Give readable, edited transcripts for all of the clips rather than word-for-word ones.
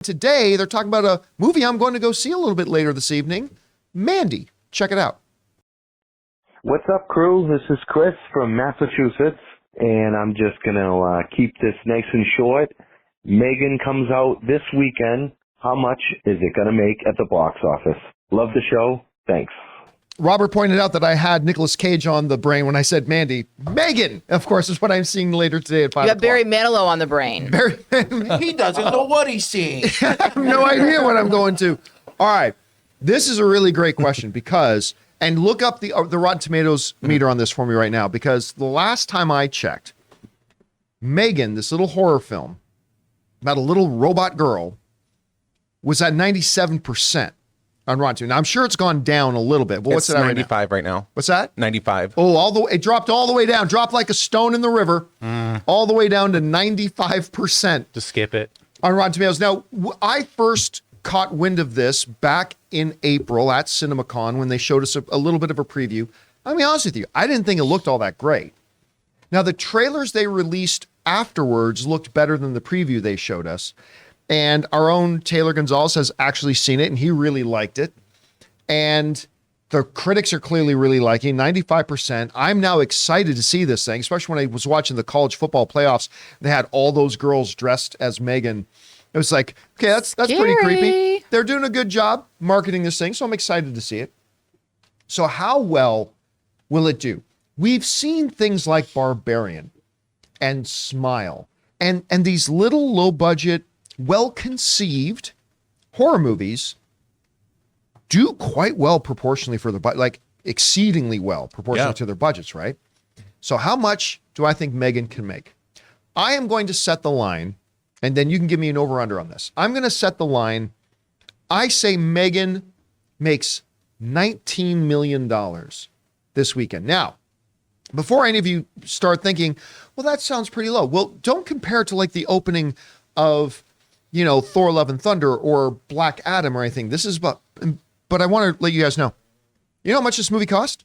Today, they're talking about a movie I'm going to go see a little bit later this evening, Mandy. Check it out. What's up, crew? This is Chris from Massachusetts, and I'm just going to keep this nice and short. M3Gan comes out this weekend. How much is it going to make at the box office? Love the show. Thanks. Robert pointed out that I had Nicolas Cage on the brain when I said Mandy. M3Gan, of course, is what I'm seeing later today at 5 You o'clock. have Barry Manilow on the brain. He doesn't know what he's seeing. I have no idea what I'm going to. All right. This is a really great question because, and look up the Rotten Tomatoes meter on this for me right now, because the last time I checked, M3Gan, this little horror film about a little robot girl, was at 97% on Rotten Tomatoes. Now, I'm sure it's gone down a little bit. Well, what's It's it at 95 right now. What's that? 95. Oh, it dropped all the way down. Dropped like a stone in the river. All the way down to 95%. To skip it. On Rotten Tomatoes. Now, I first caught wind of this back in April at CinemaCon when they showed us a little bit of a preview. I'll be honest with you, I didn't think it looked all that great. Now, the trailers they released afterwards looked better than the preview they showed us. And our own Taylor Gonzalez has actually seen it, and he really liked it. And the critics are clearly really liking 95%. I'm now excited to see this thing, especially when I was watching the college football playoffs. They had all those girls dressed as M3Gan. It was like, okay, that's pretty creepy. They're doing a good job marketing this thing, so I'm excited to see it. So how well will it do? We've seen things like Barbarian and Smile and these little low-budget, well-conceived horror movies do quite well proportionally for their budget, like exceedingly well proportionally to their budgets, right? So how much do I think M3Gan can make? I am going to set the line, and then you can give me an over-under on this. I'm going to set the line. I say M3Gan makes $19 million this weekend. Now, before any of you start thinking, well, that sounds pretty low. Well, don't compare it to like the opening of, Thor: Love and Thunder or Black Adam or anything. This is but I want to let you guys know. You know how much this movie cost?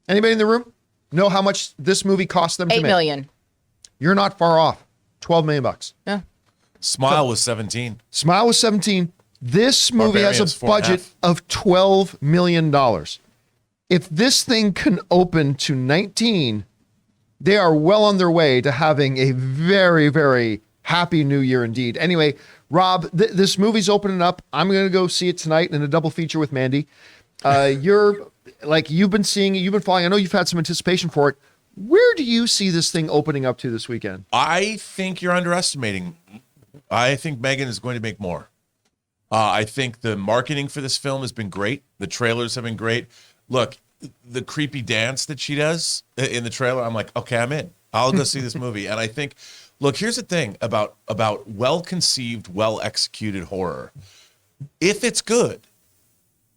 Anybody in the room know how much this movie cost them to make? $8 million. You're not far off. $12 million. Yeah. Smile was 17. Smile was 17. This movie has Barbarian's a budget of $12 million. If this thing can open to 19, they are well on their way to having a very, very happy new year indeed. Anyway, Rob, this movie's opening up. I'm going to go see it tonight in a double feature with Mandy. You're like, you've been seeing it, you've been following. I know you've had some anticipation for it. Where do you see this thing opening up to this weekend? I think you're underestimating. I think M3Gan is going to make more. I think the marketing for this film has been great. The trailers have been great. Look, the creepy dance that she does in the trailer, I'm like, okay, I'm in. I'll go see this movie. And I think, look, here's the thing about well-conceived, well-executed horror. If it's good,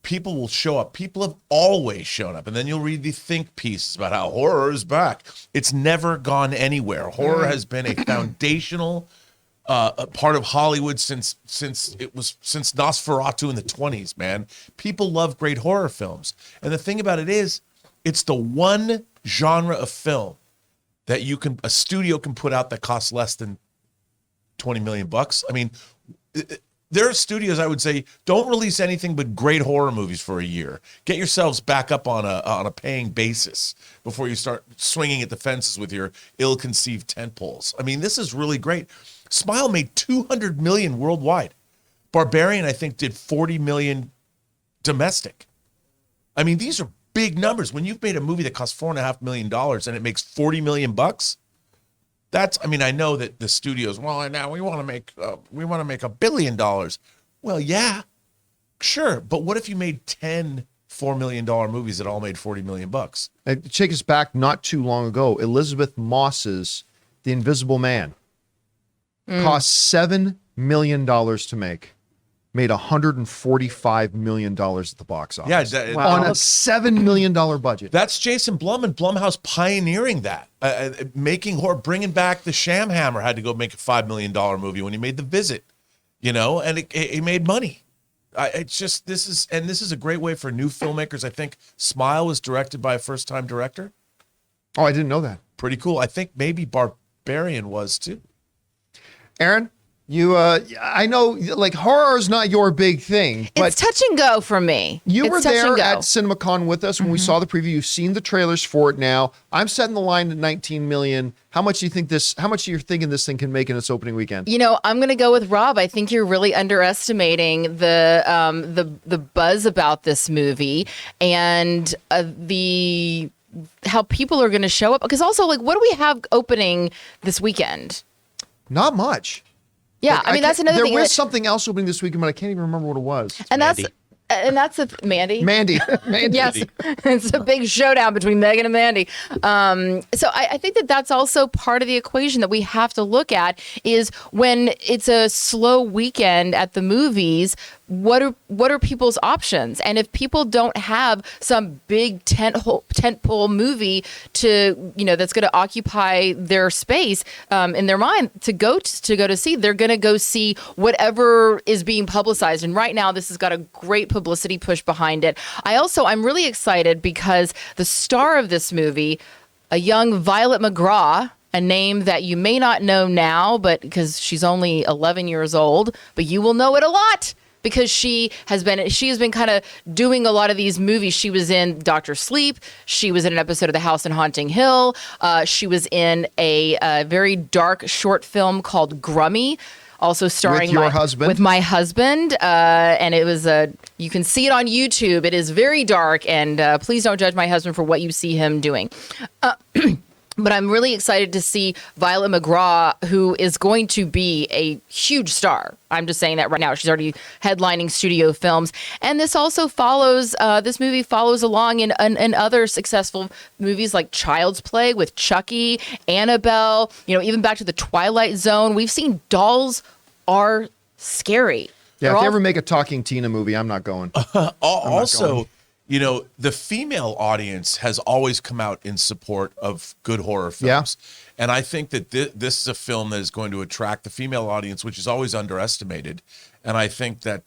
people will show up. People have always shown up. And then you'll read the think pieces about how horror is back. It's never gone anywhere. Horror has been a foundational a part of Hollywood since Nosferatu in the 20s, man. People love great horror films. And the thing about it is, it's the one genre of film that a studio can put out that costs less than $20 million. I mean, there are studios, I would say, don't release anything but great horror movies for a year. Get yourselves back up on a paying basis before you start swinging at the fences with your ill-conceived tentpoles. I mean, this is really great. Smile made $200 million worldwide. Barbarian, I think, did $40 million domestic. I mean, these are big numbers. When you've made a movie that costs $4.5 million and it makes $40 million, that's, I mean, I know that the studios, well, now we want to make $1 billion. Well, yeah, sure. But what if you made 10 $4 million movies that all made $40 million? Take us back not too long ago. Elizabeth Moss's The Invisible Man cost $7 million to make. Made $145 million at the box office. Yeah, on a $7 million budget. That's Jason Blum and Blumhouse pioneering that, making horror, bringing back the Sham Hammer. Had to go make a $5 million movie when he made The Visit, and it made money. This is a great way for new filmmakers. I think Smile was directed by a first-time director. Oh, I didn't know that. Pretty cool. I think maybe Barbarian was too. Aaron, I know, like, horror is not your big thing, but It's touch and go for me. you It's were touch and there go. at CinemaCon with us when we saw the preview. You've seen the trailers for it now. I'm setting the line at 19 million. How much do you think how much are you thinking this thing can make in its opening weekend? You know, I'm going to go with Rob. I think you're really underestimating the buzz about this movie and how people are going to show up. Because also, like, what do we have opening this weekend? Not much. Yeah, Like, I mean, that's another thing. There was something else opening this weekend, but I can't even remember what it was. And that's Mandy. Mandy. Yes, it's a big showdown between Megan and Mandy. So I think that's also part of the equation that we have to look at is when it's a slow weekend at the movies, what are people's options? And if people don't have some big tentpole movie that's going to occupy their space in their mind to go to see, they're going to go see whatever is being publicized. And right now, this has got a great publicity push behind it. I'm really excited because the star of this movie, a young Violet McGraw, a name that you may not know now, but because she's only 11 years old, but you will know it a lot. Because she has been kind of doing a lot of these movies. She was in Dr. Sleep. She was in an episode of The House on Haunting Hill. She was in a very dark short film called Grummy, also starring with my husband. And it was you can see it on YouTube. It is very dark, and please don't judge my husband for what you see him doing. But I'm really excited to see Violet McGraw, who is going to be a huge star. I'm just saying that right now. She's already headlining studio films. And this also this movie follows along in other successful movies like Child's Play with Chucky, Annabelle, even back to the Twilight Zone. We've seen dolls are scary. Yeah, if they ever make a Talking Tina movie, I'm not going. The female audience has always come out in support of good horror films. Yeah. And I think that this is a film that is going to attract the female audience, which is always underestimated. And I think that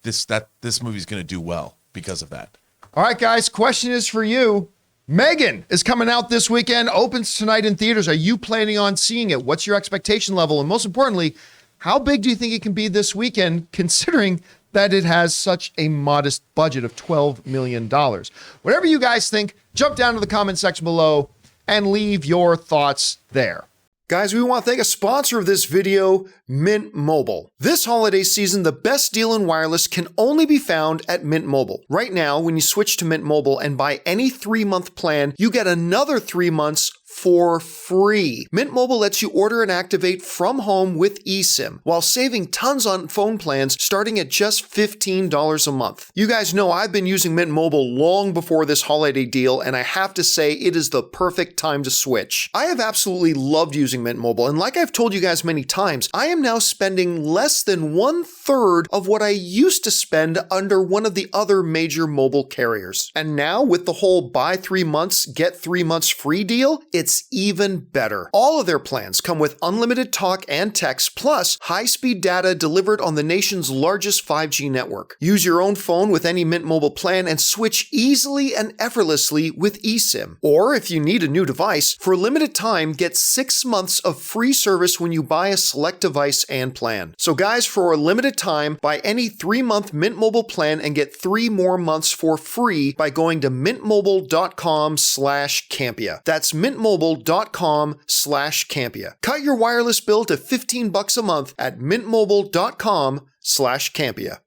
this movie is going to do well because of that. All right, guys, question is for you. M3Gan is coming out this weekend, opens tonight in theaters. Are you planning on seeing it? What's your expectation level? And most importantly, how big do you think it can be this weekend, considering that it has such a modest budget of $12 million. Whatever you guys think, jump down to the comment section below and leave your thoughts there. Guys, we want to thank a sponsor of this video, Mint Mobile. This holiday season, the best deal in wireless can only be found at Mint Mobile. Right now, when you switch to Mint Mobile and buy any 3-month plan, you get another 3 months for free. Mint Mobile lets you order and activate from home with eSIM, while saving tons on phone plans starting at just $15 a month. You guys know I've been using Mint Mobile long before this holiday deal, and I have to say it is the perfect time to switch. I have absolutely loved using Mint Mobile, and like I've told you guys many times, I am now spending less than 1/3 of what I used to spend under one of the other major mobile carriers. And now with the whole buy 3 months, get 3 months free deal, it's even better. All of their plans come with unlimited talk and text, plus high-speed data delivered on the nation's largest 5G network. Use your own phone with any Mint Mobile plan and switch easily and effortlessly with eSIM. Or if you need a new device, for a limited time, get 6 months of free service when you buy a select device and plan. So guys, for a limited time, buy any 3-month Mint Mobile plan and get 3 more months for free by going to mintmobile.com/Campea. That's mintmobile.com/Campea. Cut your wireless bill to $15 a month at mintmobile.com/Campea.